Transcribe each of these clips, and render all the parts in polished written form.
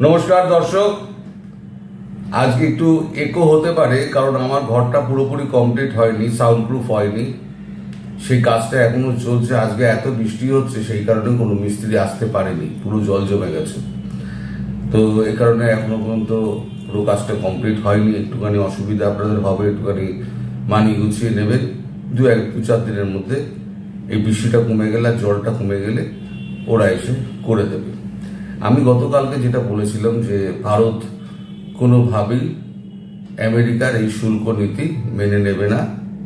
নমস্কার দর্শক, আজকে একটু একো হতে পারে কারণ আমার ঘরটা পুরোপুরি কমপ্লিট হয়নি, সাউন্ড প্রুফ হয়নি, সেই কাজটা এখনো চলছে। আজকে এত বৃষ্টি হচ্ছে সেই কারণে কোনো মিস্ত্রি আসতে পারেনি, পুরো জল জমে গেছে। তো এই কারণে এখনো পর্যন্ত পুরো কাজটা কমপ্লিট হয়নি। একটুখানি অসুবিধা আপনাদের হবে, একটুখানি মানি গুছিয়ে নেবেন। দু চার দিনের মধ্যে এই বৃষ্টিটা কমে গেলে, জলটা কমে গেলে ওরা এসে করে দেবে। আমি গতকালকে যেটা বলেছিলাম যে ভারত কোনোভাবেই আমেরিকার এই শুল্ক নীতি মেনে নেবে না,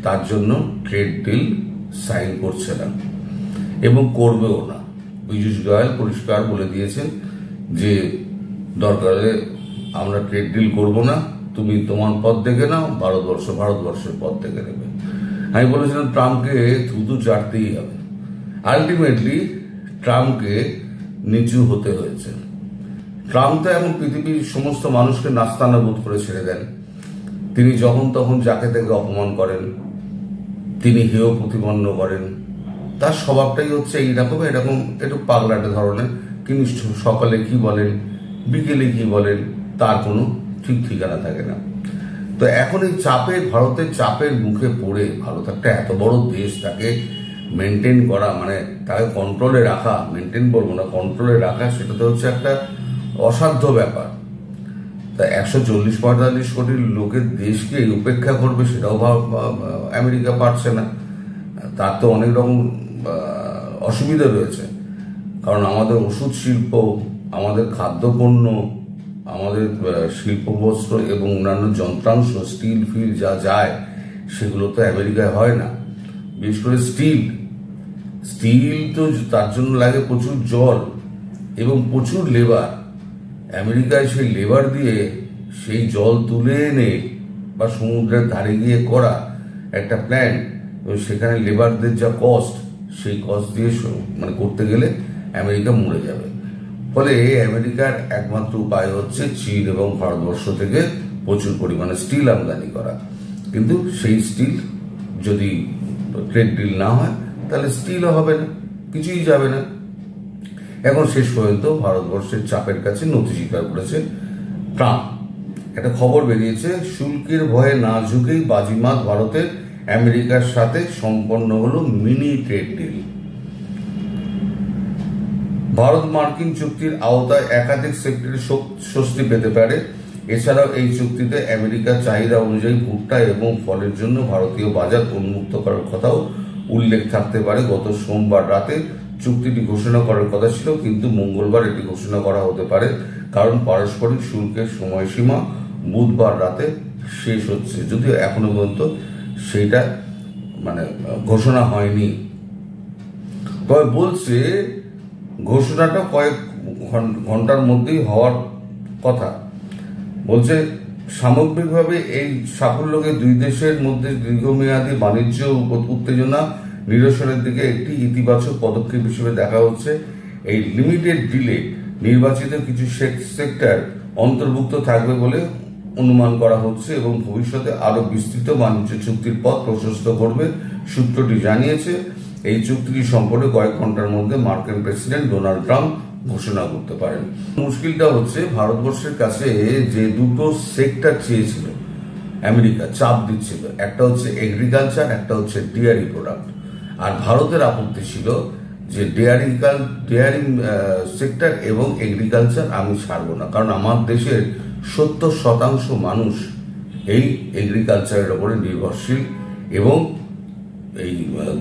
তার জন্য ট্রেড ডিল সাইন করছে না এবং করবেও না। পীযূষ গোয়েল পরিষ্কার বলে দিয়েছেন যে দরকারে আমরা ট্রেড ডিল করব না, তুমি তোমার পথ দেখে নাও, ভারতবর্ষের পথ দেখে নেবে। আমি বলেছিলাম ট্রাম্পকে থুতু চাটতেই হবে। আলটিমেটলি ট্রাম্পকে নিচু হতে হয়েছে। ট্রাম্প তো এখন পৃথিবীর সমস্ত মানুষকে নাস্তানাবুদ করে ছেড়ে দেন। তিনি যখন তখন যাকে তাকে অপমান করেন, তিনি হেয় প্রতিপন্ন করেন। তার স্বভাবটাই হচ্ছে এরকম একটু পাগলাটে ধরনের। তিনি সকালে কি বলেন, বিকেলে কি বলেন, তার কোনো ঠিক ঠিকানা থাকে না। তো এখন এই ভারতের চাপের মুখে পড়ে, ভারত একটা এত বড় দেশ, তাকে মেনটেন করা, মানে তাকে কন্ট্রোলে রাখা, মেনটেন বলবো না, কন্ট্রোলে রাখা, সেটা তো হচ্ছে একটা অসাধ্য ব্যাপার। তা 140-145 কোটি লোকের দেশকে উপেক্ষা করবে, সেটাও আমেরিকা পারছে না। তার তো অনেক রকম অসুবিধা রয়েছে। কারণ আমাদের ওষুধ শিল্প, আমাদের খাদ্যপণ্য, আমাদের শিল্প বস্ত্র এবং অন্যান্য যন্ত্রাংশ, স্টিল ফিল যা যায়, সেগুলো তো আমেরিকায় হয় না। বিশেষ করে স্টিল তো তার জন্য লাগে প্রচুর জল এবং প্রচুর লেবার। আমেরিকায় সেই লেবার দিয়ে সেই জল তুলে এনে বা সমুদ্রের ধারে গিয়ে করা একটা প্ল্যান্ট, সেখানে লেবারদের যা কস্ট, সেই কস্ট দিয়ে মানে করতে গেলে আমেরিকা মরে যাবে। ফলে আমেরিকার একমাত্র উপায় হচ্ছে চীন এবং ভারতবর্ষ থেকে প্রচুর পরিমাণে স্টিল আমদানি করা। কিন্তু সেই স্টিল যদি ট্রেড ডিল না হয় তাহলে স্টিলও হবে না, কিছুই যাবে না। এখন শেষ পর্যন্ত ভারতবর্ষের চাপের কাছে নথি স্বীকার করেছে ট্রাম্প। একটা খবর বেরিয়েছে, শুল্কের ভয়ে না ঝুঁকেই বাজিমাত ভারতের, আমেরিকার সাথে সম্পন্ন হলো মিনি ট্রেড ডিল। ভারত মার্কিন চুক্তির আওতায় একাধিক সেক্টরে স্বস্তি পেতে পারে। এছাড়াও এই চুক্তিতে আমেরিকার চাহিদা অনুযায়ী ভুট্টা এবং ফলের জন্য ভারতীয় বাজার উন্মুক্ত করার কথাও উল্লেখ থাকতে পারে। গত সোমবার রাতে চুক্তিটি ঘোষণা করার কথা ছিল, কিন্তু মঙ্গলবার এটি ঘোষণা করা হতে পারে, কারণ পারস্পরিক শুল্কের সময়সীমা বুধবার রাতে শেষ হচ্ছে, যদিও এখনো পর্যন্ত সেইটা মানে ঘোষণা হয়নি। তবে বলছে ঘোষণাটা কয়েক ঘন্টার মধ্যেই হওয়ার কথা। বলছে সামগ্রিকভাবে এই সাফল্যকে দুই দেশের মধ্যে দীর্ঘমেয়াদী বাণিজ্য উত্তেজনা নিরসনের দিকে একটি ইতিবাচক পদক্ষেপ হিসেবে দেখা হচ্ছে। এই লিমিটেড ডিলে নির্বাচিত কিছু সেক্টর অন্তর্ভুক্ত থাকবে বলে অনুমান করা হচ্ছে এবং ভবিষ্যতে আরো বিস্তৃত বাণিজ্য চুক্তির পথ প্রশস্ত করবে, সূত্রটি জানিয়েছে। এই চুক্তিটি সম্পর্কে কয়েক ঘন্টার মধ্যে মার্কিন প্রেসিডেন্ট ডোনাল্ড ট্রাম্প ঘোষণা করতে পারেন। মুশকিলটা হচ্ছে ভারতবর্ষের কাছে যে দুটো সেক্টর চেয়েছিল আমেরিকা, চাপ দিচ্ছিল, একটা হচ্ছে এগ্রিকালচার, একটা হচ্ছে ডেয়ারি প্রোডাক্ট। আর ভারতের আপত্তি ছিল যে ডেয়ারি সেক্টর এবং এগ্রিকালচার আমি ছাড়বো না, কারণ আমার দেশের 70% মানুষ এই এগ্রিকালচারের উপরে নির্ভরশীল এবং এই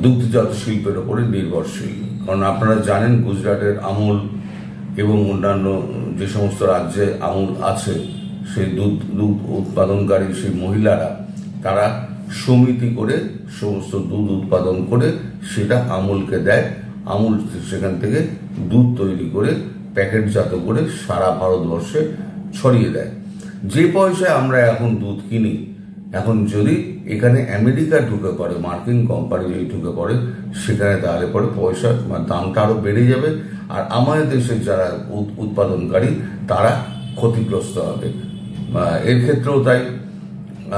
দুগ্ধজাত শিল্পের উপরে নির্ভরশীল। কারণ আপনারা জানেন গুজরাটের আমুল এবং অন্যান্য যে সমস্ত রাজ্যে আমুল আছে, সেই দুধ উৎপাদনকারী সেই মহিলারা, তারা সমিতি করে সমস্ত দুধ উৎপাদন করে সেটা আমুলকে দেয়। আমুল সেখান থেকে দুধ তৈরি করে প্যাকেটজাত করে সারা ভারতবর্ষে ছড়িয়ে দেয়। যে পয়সায় আমরা এখন দুধ কিনি, এখন যদি এখানে আমেরিকা ঢুকে পড়ে, মার্কিন কোম্পানি যদি ঢুকে পড়ে, সেখানে তাহলে পরে পয়সার দামটা আরো বেড়ে যাবে, আর আমাদের দেশের যারা উৎপাদনকারী তারা ক্ষতিগ্রস্ত হবে। এর ক্ষেত্রেও তাই,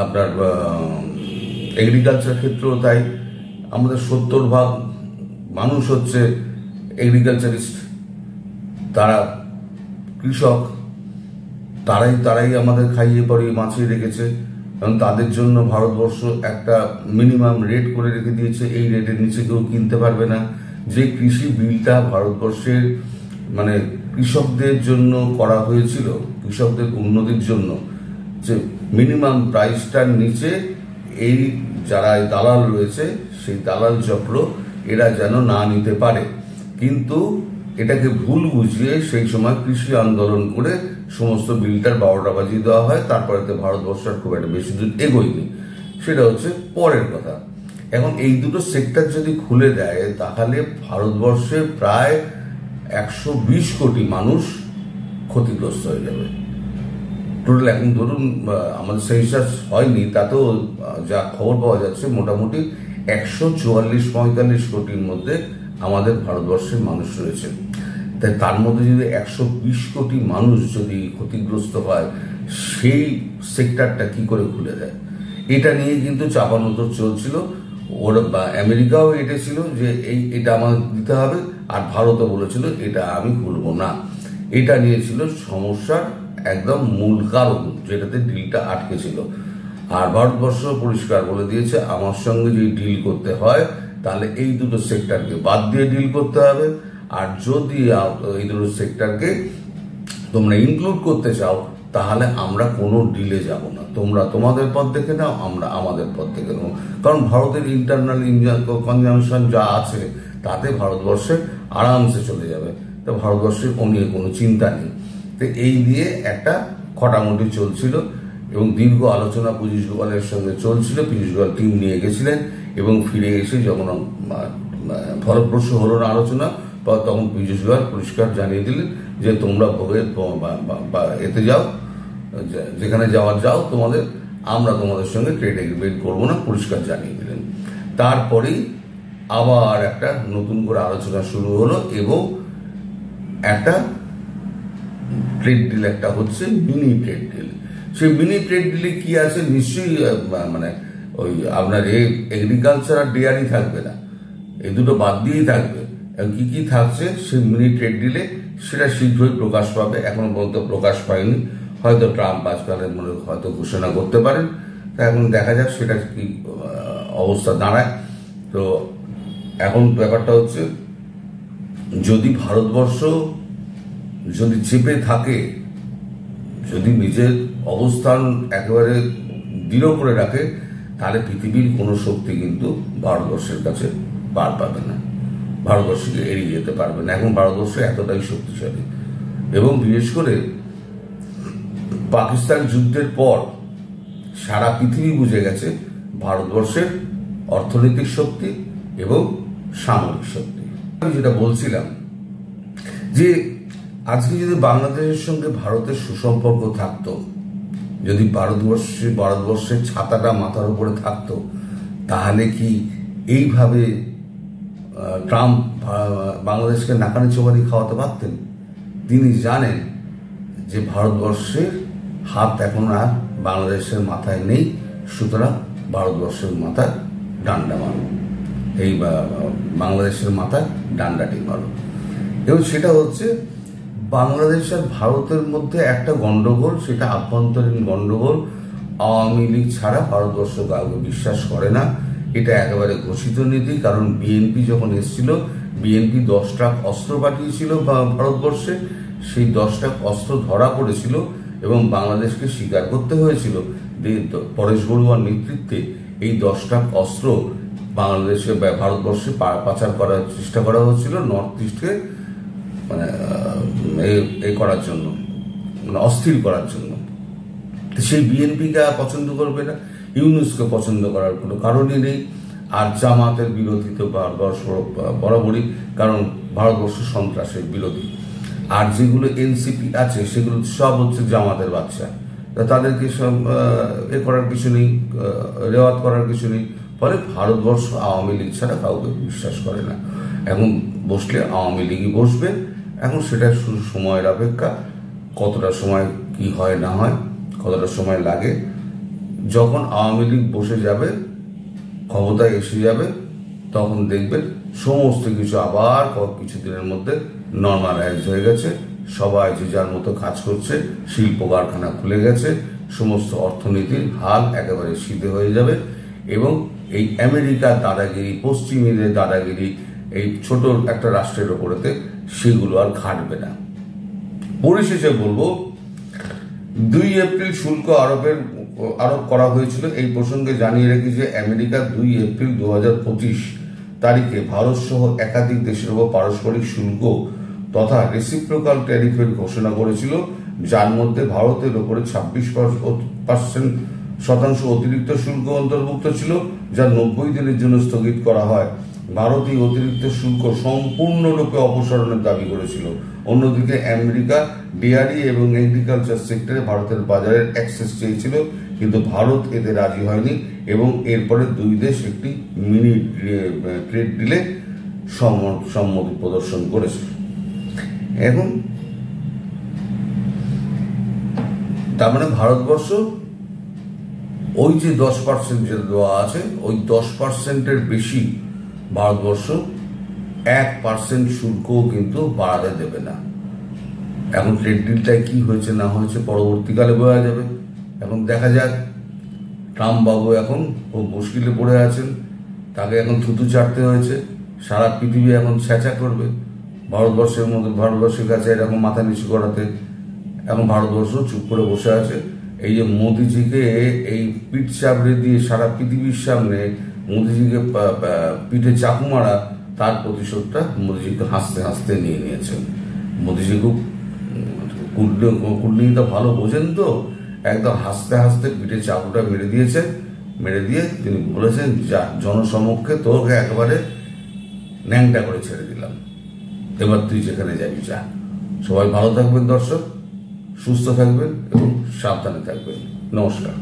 আপনার এগ্রিকালচার ক্ষেত্রেও তাই। আমাদের 70% মানুষ হচ্ছে এগ্রিকালচারিস্ট, তারা কৃষক। তারাই আমাদের খাইয়ে পরিয়ে বাঁচিয়ে রেখেছে, এবং তাদের জন্য ভারতবর্ষ একটা মিনিমাম রেট করে রেখে দিয়েছে, এই রেটের নিচে কেউ কিনতে পারবে না। যে কৃষি বিলটা ভারতবর্ষের মানে কৃষকদের জন্য করা হয়েছিল, কৃষকদের উন্নতির জন্য, যে মিনিমাম প্রাইসটার নিচে এই যারা দালাল রয়েছে সেই দালাল চক্র এরা যেন না নিতে পারে। কিন্তু এটাকে ভুল বুঝিয়ে সেই সময় কৃষি আন্দোলন করে সমস্ত বিলটার 12টা বাজিয়ে দেওয়া হয়। তারপরে তো ভারতবর্ষের খুব একটা বেশি দূর এগোয়নি, সেটা হচ্ছে পরের কথা। এখন এই দুটো সেক্টর যদি খুলে দেয় তাহলে ভারতবর্ষে প্রায় 120 কোটি মানুষ ক্ষতিগ্রস্ত হয়ে যাবে টোটাল। এখন ধরুন আমাদের সেন্সাস হয়নি, তাতেও যা খবর পাওয়া যাচ্ছে মোটামুটি 144-45 কোটির মধ্যে আমাদের ভারতবর্ষের মানুষ রয়েছে। তাই তার মধ্যে যদি 120 কোটি মানুষ যদি ক্ষতিগ্রস্ত হয়, সেই সেক্টরটা কি করে খুলে দেয়, এটা নিয়ে কিন্তু চাপানোতর চলছিল। ওরা আমেরিকাও এটেছিল যে এটা আমাদের দিতে হবে, আর ভারতও বলেছিল এটা আমি খুলবো না। এটা নিয়েছিল সমস্যার একদম মূল কারণ, যেটাতে ডিলটা আটকে ছিল। আর ভারতবর্ষ পরিষ্কার বলে দিয়েছে আমার সঙ্গে যদি ডিল করতে হয় তাহলে এই দুটো সেক্টরকে বাদ দিয়ে ডিল করতে হবে, আর যদি এই দুটো সেক্টরকে তোমরা ইনক্লুড করতে চাও তাহলে আমরা কোনো ডিলে যাব না। তোমরা তোমাদের পথ দেখে নাও, আমরা আমাদের পথ দেখে নেব। কারণ ভারতের ইন্টারনাল কনজামশন যা আছে তাতে ভারতবর্ষে আরামসে চলে যাবে, তো ভারতবর্ষের ও নিয়ে কোনো চিন্তা নেই। তো এই দিয়ে একটা খটামটি চলছিল, এবং দীর্ঘ আলোচনা পীযূষ গোয়ালের সঙ্গে চলছিল। পীযূষ গোয়াল টিম নিয়ে গেছিলেন, এবং ফিরে এসে যখন ফলপ্রসূ হলো না আলোচনা, তখন পীযূষ গোয়াল পরিষ্কার জানিয়ে দিলেন যে তোমরা এতে যাও, যেখানে যাওয়ার যাও তোমাদের, আমরা তোমাদের সঙ্গে ট্রেড এগ্রিমেন্ট করবো না, পরিষ্কার জানিয়ে দিলেন। তারপরেই আবার একটা নতুন করে আলোচনা শুরু হলো, এবং একটা ট্রেড ডিল একটা হচ্ছে মিনি ট্রেড ডিল। সেই মিনি ট্রেড ডিলে কি আছে, নিশ্চয়ই মানে ওই আপনার এগ্রিকালচার আর ডেয়ারি থাকবে না, এই দুটো বাদ দিয়েই থাকবে। কি কি থাকছে সেই মিনি ট্রেড ডিলে সেটা শীঘ্রই প্রকাশ পাবে, এখনো পর্যন্ত প্রকাশ পায়নি। হয়তো ট্রাম্প আজকালের মনে হয়তো ঘোষণা করতে পারেন, তা এখন দেখা যাক সেটা কি অবস্থা দাঁড়ায়। তো এখন ব্যাপারটা হচ্ছে, যদি ভারতবর্ষ যদি চেপে থাকে, যদি নিজের অবস্থান একেবারে দৃঢ় করে রাখে, তাহলে পৃথিবীর কোনো শক্তি কিন্তু ভারতবর্ষের কাছে পার পাবে না, ভারতবর্ষকে এড়িয়ে যেতে পারবে না। এখন ভারতবর্ষ এতটাই শক্তিশালী, এবং বিশেষ করে পাকিস্তান যুদ্ধের পর সারা পৃথিবী বুঝে গেছে ভারতবর্ষের অর্থনৈতিক শক্তি এবং সামরিক শক্তি। আমি যেটা বলছিলাম যে আজকে যদি বাংলাদেশের সঙ্গে ভারতের সুসম্পর্ক থাকতো, যদি ভারতবর্ষের ছাতাটা মাথার উপরে থাকতো, তাহলে কি এইভাবে ট্রাম্প বাংলাদেশকে নাকানি চোবানি খাওয়াতে পারতেন? তিনি জানেন যে ভারতবর্ষের হাত এখন আর বাংলাদেশের মাথায় নেই, সুতরাং ভারতবর্ষের মাথায় ডান্ডা মারো, এই বাংলাদেশের মাথায় ডান্ডাটি মারো। এবং সেটা হচ্ছে বাংলাদেশ আর ভারতের মধ্যে একটা গন্ডগোল, সেটা আভ্যন্তরীণ গন্ডগোল। আওয়ামী লীগ ছাড়া ভারতবর্ষ কাউকে বিশ্বাস করে না, এটা একেবারে ঘোষিত নীতি। কারণ বিএনপি যখন এসেছিল, বিএনপি 10 ট্রাক অস্ত্র পাঠিয়েছিল ভারতবর্ষে, সেই 10 ট্রাক অস্ত্র ধরা পড়েছিল, এবং বাংলাদেশকে স্বীকার করতে হয়েছিল পরেশ বড়ুয়ার নেতৃত্বে এই 10 ট্রাক অস্ত্র বাংলাদেশে ভারতবর্ষে পাচার করার চেষ্টা করা হচ্ছিল, নর্থ ইস্টকে মানে এই করার জন্য, মানে অস্থির করার জন্য। সেই বিএনপিকে পছন্দ করবে না, ইউনুসকে পছন্দ করার কোনো কারণই নেই। আর জামাতের বিরোধী তো ভারতবর্ষ বরাবরই, কারণ ভারতবর্ষ সন্ত্রাসের বিরোধী। আর যেগুলো এনসিপি আছে সেগুলো সব হচ্ছে জামাতের বাচ্চা, তাদেরকে সব করার কিছু নেই, রেওয়াত করার কিছু নেই। ফলে ভারতবর্ষ আওয়ামী লীগ ছাড়া কাউকে বিশ্বাস করে না। এখন বসলে আওয়ামী লীগই বসবে, এখন সেটা শুধু সময়ের অপেক্ষা, কতটা সময় কি হয় না হয়, কতটা সময় লাগে। যখন আওয়ামী লীগ বসে যাবে, ক্ষমতায় এসে যাবে, তখন দেখবেন সমস্ত কিছু আবার কিছুদিনের মধ্যে নর্মালাইজ হয়ে গেছে, সবাই যে যার মতো কাজ করছে, শিল্প কারখানা খুলে গেছে, সমস্ত অর্থনীতির হাল একেবারে সিধে হয়ে যাবে এবং এই আমেরিকার দাদাগিরি, পশ্চিমীদের দাদাগিরি এই ছোট একটা রাষ্ট্রের ওপরেতে সেগুলো আর খাটবে না। পরিশেষে বলবো, 2 এপ্রিল শুল্ক আরোপ করা হয়েছিল। এই প্রসঙ্গে জানিয়ে রাখি যে আমেরিকা 2 এপ্রিল 2025 তারিখে ভারত সহ একাধিক দেশের উপর পারস্পরিক শুল্ক তথা রেসিপ্রোকাল ট্যারিফের ঘোষণা করেছিল, যার মধ্যে ভারতের উপরে 26% অতিরিক্ত শুল্ক অন্তর্ভুক্ত ছিল, যা 90 দিনের জন্য স্থগিত করা হয়। ভারত এই অতিরিক্ত শুল্ক সম্পূর্ণরূপে অপসারণের দাবি করেছিল। অন্যদিকে আমেরিকা ডেয়ারি এবং এগ্রিকালচার সেক্টরে ভারতের বাজারের অ্যাক্সেস চেয়েছিল, কিন্তু ভারত এতে রাজি হয়নি এবং এরপরে দুই দেশ একটি মিনি ট্রেড ডিলে সম্মতি প্রদর্শন করেছে। এখন তার মানে ভারতবর্ষ ওই যে 10% যেটা দেওয়া আছে, ওই 10%-এর বেশি ভারতবর্ষ 1% শুল্কও কিন্তু বাড়াতে দেবে না। এখন ট্রেড ডিলটায় কি হয়েছে না হয়েছে পরবর্তীকালে বোঝা যাবে। এখন দেখা যাক, ট্রাম্প বাবু এখন খুব মুশকিলে পড়ে আছেন, তাকে এখন থুতু চাটতে হয়েছে, সারা পৃথিবী এখন ছ্যাঁচা করবে ভারতবর্ষের কাছে এরকম মাথা নিচু করাতে। এখন ভারতবর্ষ চুপ করে বসে আছে। এই যে মোদিজিকে এই পিঠ চাপড়ে দিয়ে সারা পৃথিবীর সামনে মোদিজিকে পিঠে চাকু মারা, তার প্রতিশোধটা মোদিজিকে হাসতে হাসতে নিয়ে নিয়েছেন। মোদিজি খুব কূটনীতিটা ভালো বোঝেন, তো একদম হাসতে হাসতে পিঠে চাকুটা মেরে দিয়েছেন। মেরে দিয়ে তিনি বলেছেন, যা জনসমক্ষে তোকে একেবারে ন্যাংটা করে ছেড়ে দিলাম, এবার তুই যেখানে যাবি যা। সবাই ভালো থাকবেন দর্শক, সুস্থ থাকবেন এবং সাবধানে থাকবেন। নমস্কার।